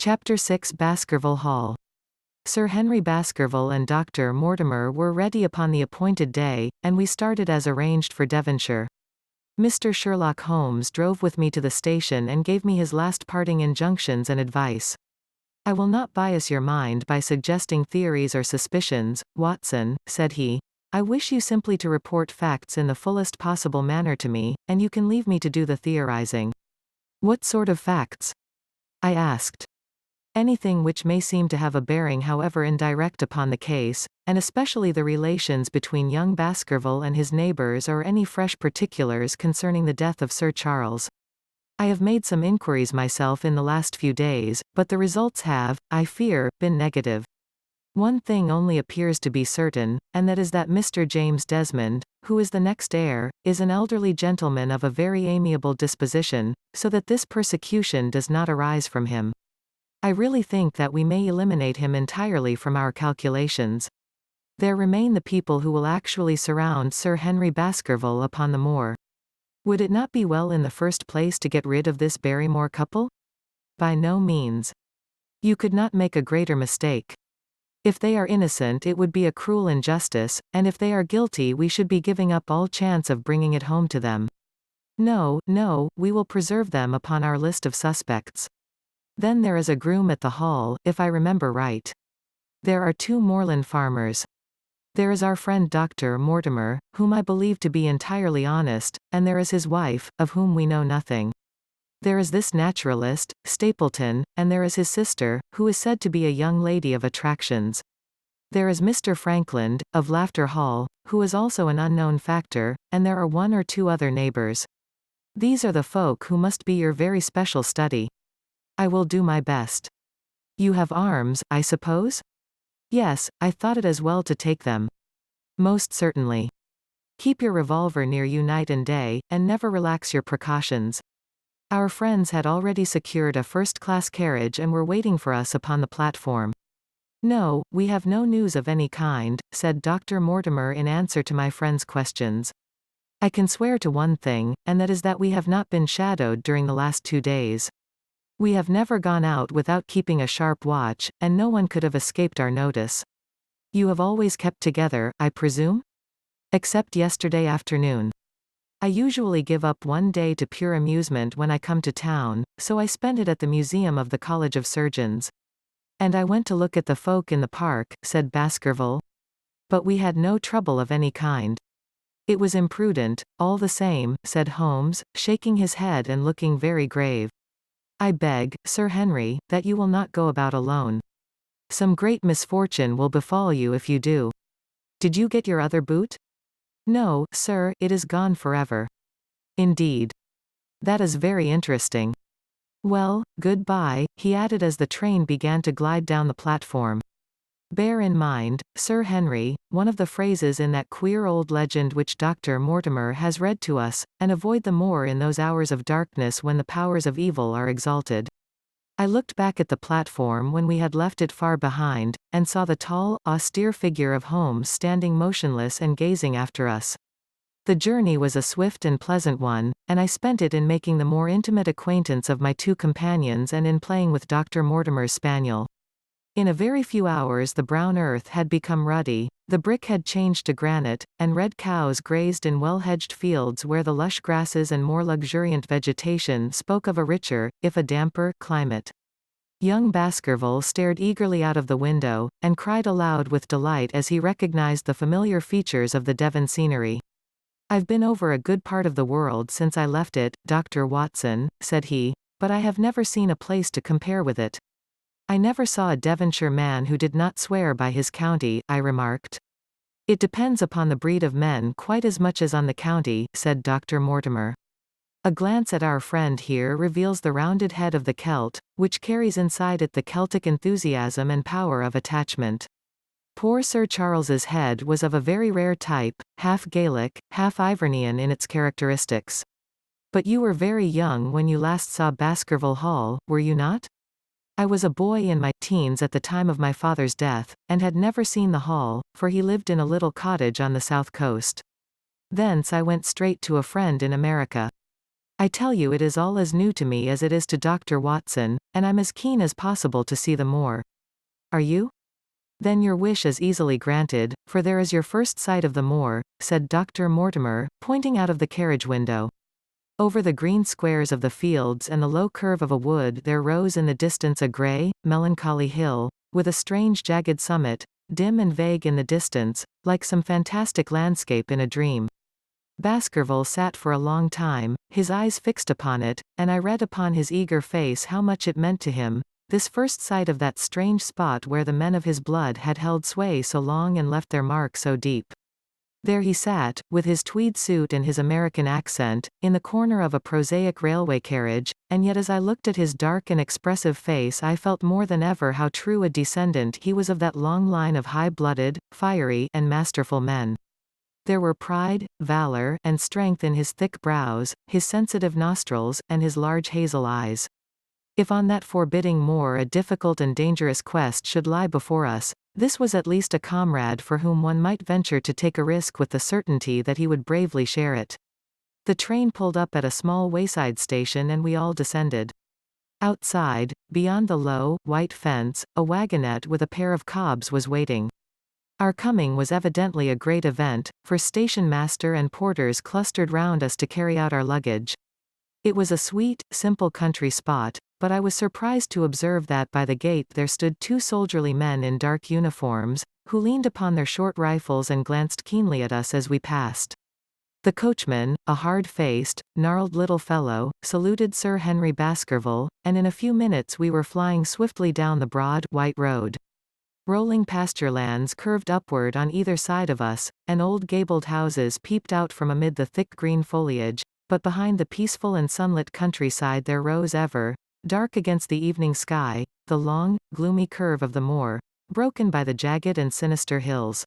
Chapter 6 Baskerville Hall. Sir Henry Baskerville and Dr. Mortimer were ready upon the appointed day, and we started as arranged for Devonshire. Mr. Sherlock Holmes drove with me to the station and gave me his last parting injunctions and advice. "I will not bias your mind by suggesting theories or suspicions, Watson," said he. "I wish you simply to report facts in the fullest possible manner to me, and you can leave me to do the theorizing." "What sort of facts?" I asked. "Anything which may seem to have a bearing, however indirect, upon the case, and especially the relations between young Baskerville and his neighbours, or any fresh particulars concerning the death of Sir Charles. I have made some inquiries myself in the last few days, but the results have, I fear, been negative. One thing only appears to be certain, and that is that Mr. James Desmond, who is the next heir, is an elderly gentleman of a very amiable disposition, so that this persecution does not arise from him. I really think that we may eliminate him entirely from our calculations. There remain the people who will actually surround Sir Henry Baskerville upon the moor. Would it not be well in the first place to get rid of this Barrymore couple? By no means. You could not make a greater mistake. If they are innocent, it would be a cruel injustice, and if they are guilty, we should be giving up all chance of bringing it home to them. No, no, we will preserve them upon our list of suspects. Then there is a groom at the Hall, if I remember right. There are 2 moorland farmers. There is our friend Dr. Mortimer, whom I believe to be entirely honest, and there is his wife, of whom we know nothing. There is this naturalist, Stapleton, and there is his sister, who is said to be a young lady of attractions. There is Mr. Frankland, of Laughter Hall, who is also an unknown factor, and there are 1 or 2 other neighbours. These are the folk who must be your very special study. I will do my best. You have arms, I suppose? Yes, I thought it as well to take them. Most certainly. Keep your revolver near you night and day, and never relax your precautions. Our friends had already secured a first-class carriage and were waiting for us upon the platform. "No, we have no news of any kind," said Dr. Mortimer in answer to my friend's questions. "I can swear to one thing, and that is that we have not been shadowed during the last 2 days. We have never gone out without keeping a sharp watch, and no one could have escaped our notice. You have always kept together, I presume? Except yesterday afternoon. I usually give up one day to pure amusement when I come to town, so I spent it at the Museum of the College of Surgeons. And I went to look at the folk in the park," said Baskerville. "But we had no trouble of any kind." "It was imprudent, all the same," said Holmes, shaking his head and looking very grave. "I beg, Sir Henry, that you will not go about alone. Some great misfortune will befall you if you do. Did you get your other boot?" "No, sir, it is gone forever." "Indeed. That is very interesting. Well, good-bye," he added as the train began to glide down the platform. "Bear in mind, Sir Henry, one of the phrases in that queer old legend which Dr. Mortimer has read to us, and avoid the moor in those hours of darkness when the powers of evil are exalted." I looked back at the platform when we had left it far behind, and saw the tall, austere figure of Holmes standing motionless and gazing after us. The journey was a swift and pleasant one, and I spent it in making the more intimate acquaintance of my 2 companions and in playing with Dr. Mortimer's spaniel. In a very few hours the brown earth had become ruddy, the brick had changed to granite, and red cows grazed in well-hedged fields where the lush grasses and more luxuriant vegetation spoke of a richer, if a damper, climate. Young Baskerville stared eagerly out of the window, and cried aloud with delight as he recognized the familiar features of the Devon scenery. "I've been over a good part of the world since I left it, Dr. Watson," said he, "but I have never seen a place to compare with it." "I never saw a Devonshire man who did not swear by his county," I remarked. "It depends upon the breed of men quite as much as on the county," said Dr. Mortimer. A glance at our friend here reveals the rounded head of the Celt, which carries inside it the Celtic enthusiasm and power of attachment. Poor Sir Charles's head was of a very rare type, half Gaelic, half Ivernian in its characteristics. "But you were very young when you last saw Baskerville Hall, were you not?" "I was a boy in my teens at the time of my father's death, and had never seen the Hall, for he lived in a little cottage on the south coast. Thence I went straight to a friend in America. I tell you it is all as new to me as it is to Dr. Watson, and I'm as keen as possible to see the moor. Are you? Then your wish is easily granted, for there is your first sight of the moor, said Dr. Mortimer, pointing out of the carriage window. Over the green squares of the fields and the low curve of a wood there rose in the distance a grey, melancholy hill, with a strange jagged summit, dim and vague in the distance, like some fantastic landscape in a dream. Baskerville sat for a long time, his eyes fixed upon it, and I read upon his eager face how much it meant to him, this first sight of that strange spot where the men of his blood had held sway so long and left their mark so deep. There he sat, with his tweed suit and his American accent, in the corner of a prosaic railway carriage, and yet as I looked at his dark and expressive face I felt more than ever how true a descendant he was of that long line of high-blooded, fiery, and masterful men. There were pride, valor, and strength in his thick brows, his sensitive nostrils, and his large hazel eyes. If on that forbidding moor a difficult and dangerous quest should lie before us, this was at least a comrade for whom one might venture to take a risk with the certainty that he would bravely share it. The train pulled up at a small wayside station and we all descended. Outside, beyond the low, white fence, a wagonette with a pair of cobs was waiting. Our coming was evidently a great event, for station master and porters clustered round us to carry out our luggage. It was a sweet, simple country spot, but I was surprised to observe that by the gate there stood two soldierly men in dark uniforms, who leaned upon their short rifles and glanced keenly at us as we passed. The coachman, a hard-faced, gnarled little fellow, saluted Sir Henry Baskerville, and in a few minutes we were flying swiftly down the broad, white road. Rolling pasture lands curved upward on either side of us, and old gabled houses peeped out from amid the thick green foliage, but behind the peaceful and sunlit countryside there rose ever, dark against the evening sky, the long, gloomy curve of the moor, broken by the jagged and sinister hills.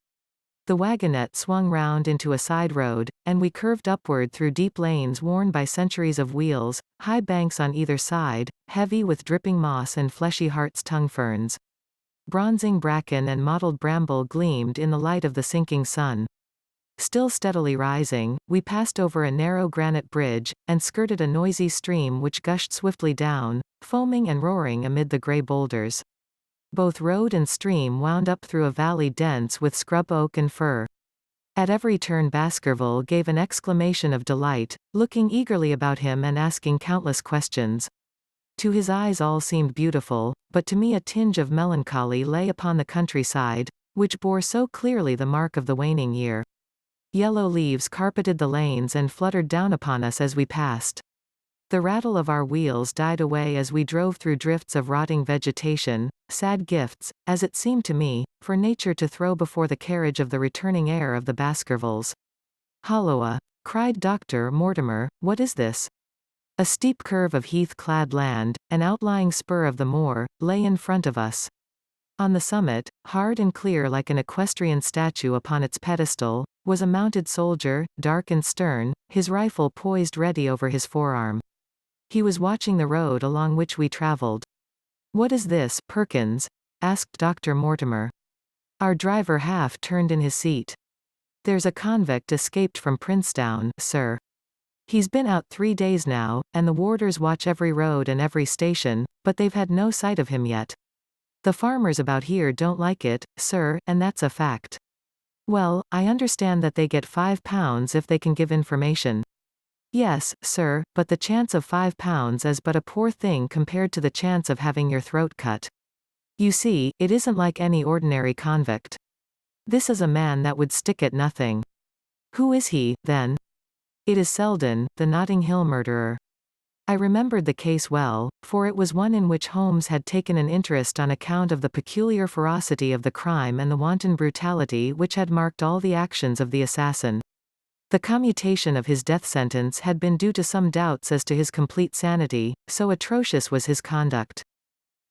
The wagonette swung round into a side road, and we curved upward through deep lanes worn by centuries of wheels, high banks on either side, heavy with dripping moss and fleshy hart's-tongue ferns. Bronzing bracken and mottled bramble gleamed in the light of the sinking sun. Still steadily rising, we passed over a narrow granite bridge, and skirted a noisy stream which gushed swiftly down, foaming and roaring amid the grey boulders. Both road and stream wound up through a valley dense with scrub oak and fir. At every turn Baskerville gave an exclamation of delight, looking eagerly about him and asking countless questions. To his eyes all seemed beautiful, but to me a tinge of melancholy lay upon the countryside, which bore so clearly the mark of the waning year. Yellow leaves carpeted the lanes and fluttered down upon us as we passed. The rattle of our wheels died away as we drove through drifts of rotting vegetation, sad gifts, as it seemed to me, for nature to throw before the carriage of the returning heir of the Baskervilles. "Holloa!" cried Dr. Mortimer, "what is this?" A steep curve of heath-clad land, an outlying spur of the moor, lay in front of us. On the summit, hard and clear like an equestrian statue upon its pedestal, was a mounted soldier, dark and stern, his rifle poised ready over his forearm. He was watching the road along which we traveled. "What is this, Perkins?" asked Dr. Mortimer. Our driver half turned in his seat. "There's a convict escaped from Princetown, sir. He's been out 3 days now, and the warders watch every road and every station, but they've had no sight of him yet. The farmers about here don't like it, sir, and that's a fact. Well, I understand that they get £5 if they can give information." "Yes, sir, but the chance of £5 is but a poor thing compared to the chance of having your throat cut. You see, it isn't like any ordinary convict. This is a man that would stick at nothing." "Who is he, then?" "It is Selden, the Notting Hill murderer." I remembered the case well, for it was one in which Holmes had taken an interest on account of the peculiar ferocity of the crime and the wanton brutality which had marked all the actions of the assassin. The commutation of his death sentence had been due to some doubts as to his complete sanity, so atrocious was his conduct.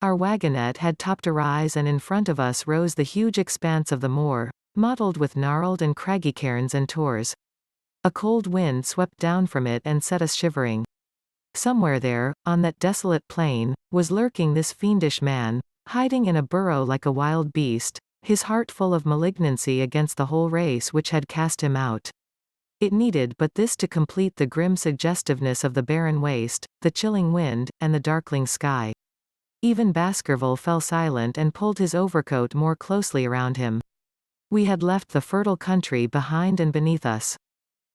Our wagonette had topped a rise and in front of us rose the huge expanse of the moor, mottled with gnarled and craggy cairns and tors. A cold wind swept down from it and set us shivering. Somewhere there, on that desolate plain, was lurking this fiendish man, hiding in a burrow like a wild beast, his heart full of malignancy against the whole race which had cast him out. It needed but this to complete the grim suggestiveness of the barren waste, the chilling wind, and the darkling sky. Even Baskerville fell silent and pulled his overcoat more closely around him. We had left the fertile country behind and beneath us.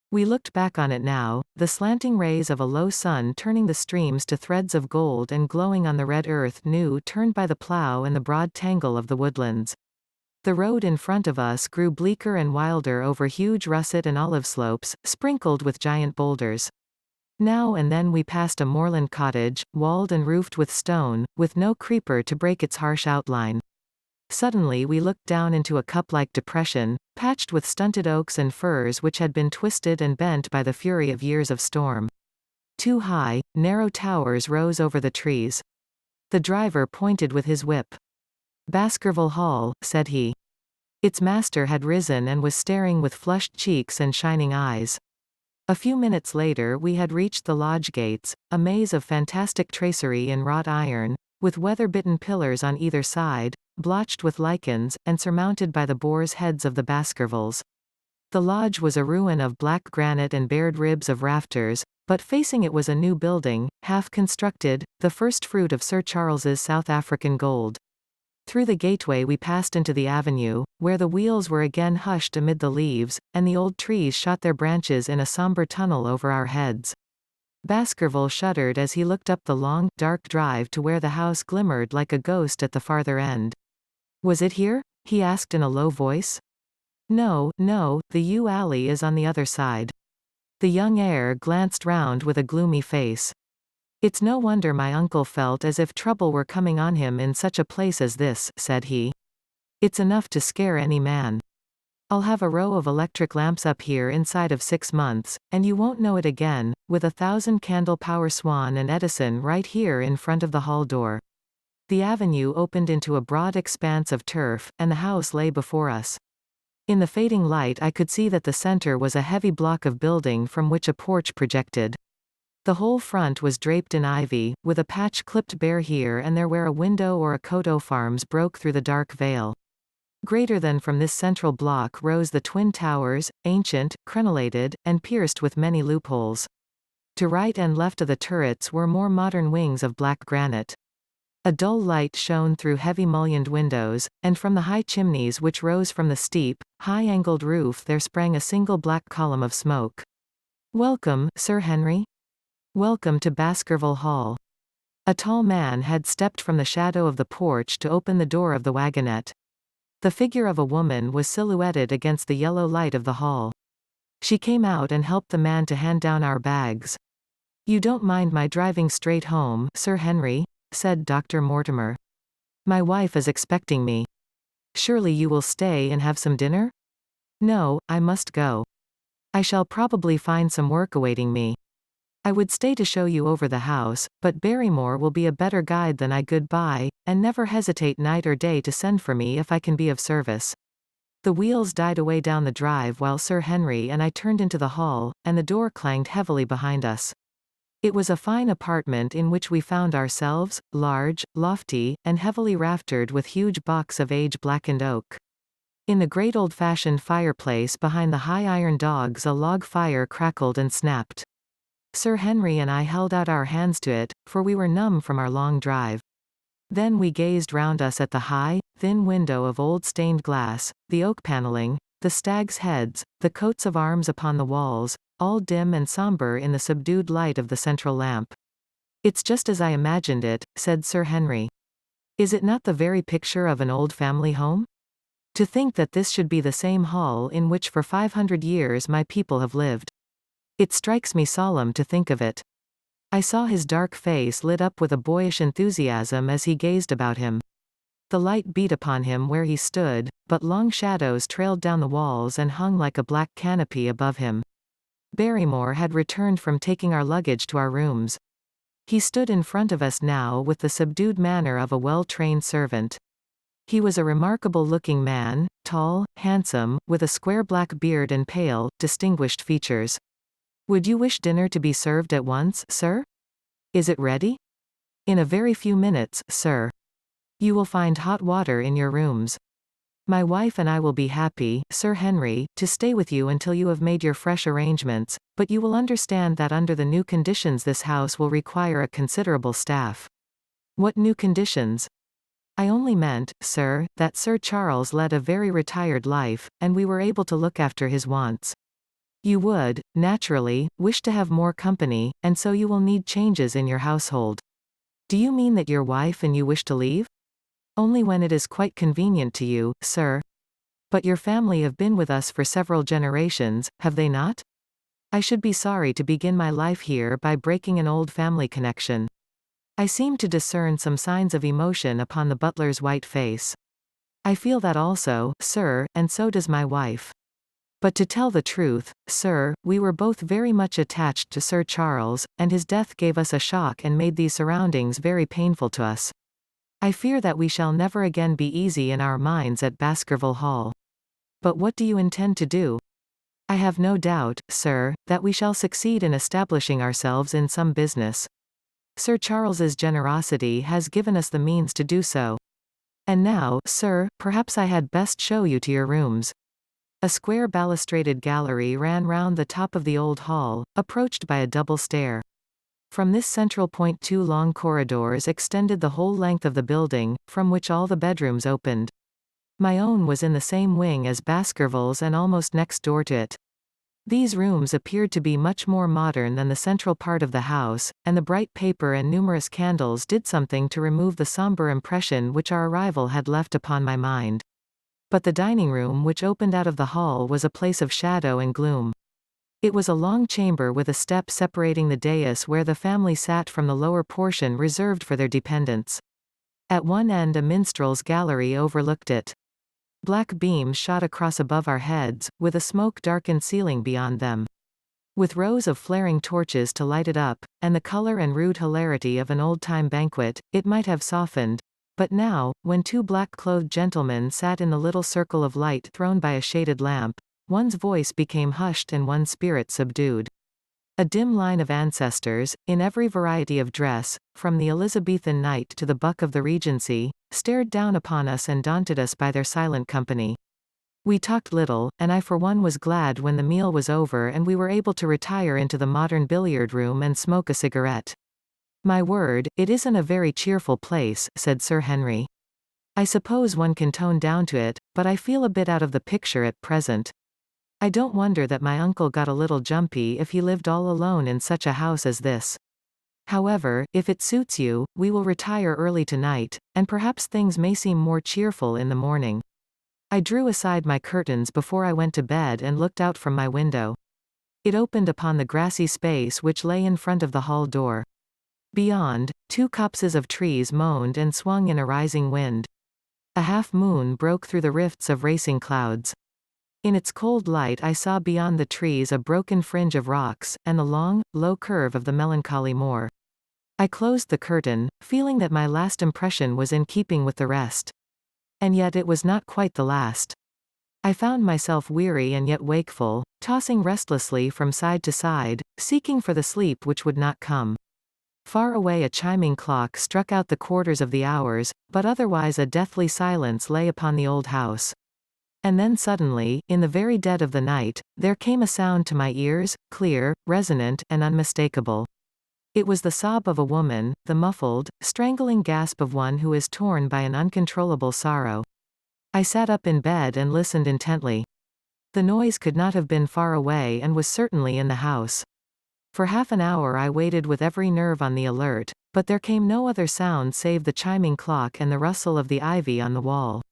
We looked back on it now, the slanting rays of a low sun turning the streams to threads of gold and glowing on the red earth new turned by the plough and the broad tangle of the woodlands. The road in front of us grew bleaker and wilder over huge russet and olive slopes, sprinkled with giant boulders. Now and then we passed a moorland cottage, walled and roofed with stone, with no creeper to break its harsh outline. Suddenly we looked down into a cup-like depression, patched with stunted oaks and firs which had been twisted and bent by the fury of years of storm. Two high, narrow towers rose over the trees. The driver pointed with his whip. "Baskerville Hall," said he. Its master had risen and was staring with flushed cheeks and shining eyes. A few minutes later we had reached the lodge gates, a maze of fantastic tracery in wrought iron, with weather-bitten pillars on either side, blotched with lichens, and surmounted by the boars' heads of the Baskervilles. The lodge was a ruin of black granite and bared ribs of rafters, but facing it was a new building, half-constructed, the first fruit of Sir Charles's South African gold. Through the gateway we passed into the avenue, where the wheels were again hushed amid the leaves, and the old trees shot their branches in a somber tunnel over our heads. Baskerville shuddered as he looked up the long, dark drive to where the house glimmered like a ghost at the farther end. "Was it here?" he asked in a low voice. No, the yew alley is on the other side." The young heir glanced round with a gloomy face. "It's no wonder my uncle felt as if trouble were coming on him in such a place as this," said he. "It's enough to scare any man. I'll have a row of electric lamps up here inside of 6 months, and you won't know it again, with a 1,000-candle power Swan and Edison right here in front of the hall door." The avenue opened into a broad expanse of turf, and the house lay before us. In the fading light I could see that the center was a heavy block of building from which a porch projected. The whole front was draped in ivy, with a patch clipped bare here and there where a window or a coat of arms broke through the dark veil. Greater than from this central block rose the twin towers, ancient, crenellated, and pierced with many loopholes. To right and left of the turrets were more modern wings of black granite. A dull light shone through heavy mullioned windows, and from the high chimneys which rose from the steep, high-angled roof there sprang a single black column of smoke. "Welcome, Sir Henry. Welcome to Baskerville Hall." A tall man had stepped from the shadow of the porch to open the door of the wagonette. The figure of a woman was silhouetted against the yellow light of the hall. She came out and helped the man to hand down our bags. "You don't mind my driving straight home, Sir Henry?" said Dr. Mortimer. "My wife is expecting me." "Surely you will stay and have some dinner?" "No, I must go. I shall probably find some work awaiting me. I would stay to show you over the house, but Barrymore will be a better guide than I. Goodbye, and never hesitate night or day to send for me if I can be of service." The wheels died away down the drive while Sir Henry and I turned into the hall, and the door clanged heavily behind us. It was a fine apartment in which we found ourselves, large, lofty, and heavily raftered with huge box of age-blackened oak. In the great old-fashioned fireplace behind the high iron dogs a log fire crackled and snapped. Sir Henry and I held out our hands to it, for we were numb from our long drive. Then we gazed round us at the high, thin window of old stained glass, the oak paneling, the stags' heads, the coats of arms upon the walls, all dim and somber in the subdued light of the central lamp. "It's just as I imagined it," said Sir Henry. "Is it not the very picture of an old family home? To think that this should be the same hall in which for 500 years my people have lived. It strikes me solemn to think of it." I saw his dark face lit up with a boyish enthusiasm as he gazed about him. The light beat upon him where he stood, but long shadows trailed down the walls and hung like a black canopy above him. Barrymore had returned from taking our luggage to our rooms. He stood in front of us now with the subdued manner of a well-trained servant. He was a remarkable-looking man, tall, handsome, with a square black beard and pale, distinguished features. "Would you wish dinner to be served at once, sir? Is it ready?" "In a very few minutes, sir. You will find hot water in your rooms." My wife and I will be happy, Sir Henry, to stay with you until you have made your fresh arrangements, but you will understand that under the new conditions this house will require a considerable staff. What new conditions? I only meant, sir, that Sir Charles led a very retired life, and we were able to look after his wants. You would, naturally, wish to have more company, and so you will need changes in your household. Do you mean that your wife and you wish to leave? Only when it is quite convenient to you, sir. But your family have been with us for several generations, have they not? I should be sorry to begin my life here by breaking an old family connection. I seem to discern some signs of emotion upon the butler's white face. I feel that also, sir, and so does my wife. But to tell the truth, sir, we were both very much attached to Sir Charles, and his death gave us a shock and made these surroundings very painful to us. I fear that we shall never again be easy in our minds at Baskerville Hall. But what do you intend to do? I have no doubt, sir, that we shall succeed in establishing ourselves in some business. Sir Charles's generosity has given us the means to do so. And now, sir, perhaps I had best show you to your rooms. A square balustraded gallery ran round the top of the old hall, approached by a double stair. From this central point 2 long corridors extended the whole length of the building, from which all the bedrooms opened. My own was in the same wing as Baskerville's and almost next door to it. These rooms appeared to be much more modern than the central part of the house, and the bright paper and numerous candles did something to remove the somber impression which our arrival had left upon my mind. But the dining room which opened out of the hall was a place of shadow and gloom. It was a long chamber with a step separating the dais where the family sat from the lower portion reserved for their dependents. At one end a minstrel's gallery overlooked it. Black beams shot across above our heads, with a smoke-darkened ceiling beyond them. With rows of flaring torches to light it up, and the color and rude hilarity of an old-time banquet, it might have softened. But now, when two black-clothed gentlemen sat in the little circle of light thrown by a shaded lamp, one's voice became hushed and one's spirit subdued. A dim line of ancestors, in every variety of dress, from the Elizabethan knight to the buck of the Regency, stared down upon us and daunted us by their silent company. We talked little, and I for one was glad when the meal was over and we were able to retire into the modern billiard room and smoke a cigarette. My word, it isn't a very cheerful place, said Sir Henry. I suppose one can tone down to it, but I feel a bit out of the picture at present. I don't wonder that my uncle got a little jumpy if he lived all alone in such a house as this. However, if it suits you, we will retire early tonight, and perhaps things may seem more cheerful in the morning. I drew aside my curtains before I went to bed and looked out from my window. It opened upon the grassy space which lay in front of the hall door. Beyond, two copses of trees moaned and swung in a rising wind. A half-moon broke through the rifts of racing clouds. In its cold light I saw beyond the trees a broken fringe of rocks, and the long, low curve of the melancholy moor. I closed the curtain, feeling that my last impression was in keeping with the rest. And yet it was not quite the last. I found myself weary and yet wakeful, tossing restlessly from side to side, seeking for the sleep which would not come. Far away a chiming clock struck out the quarters of the hours, but otherwise a deathly silence lay upon the old house. And then suddenly, in the very dead of the night, there came a sound to my ears, clear, resonant, and unmistakable. It was the sob of a woman, the muffled, strangling gasp of one who is torn by an uncontrollable sorrow. I sat up in bed and listened intently. The noise could not have been far away and was certainly in the house. For half an hour I waited with every nerve on the alert, but there came no other sound save the chiming clock and the rustle of the ivy on the wall.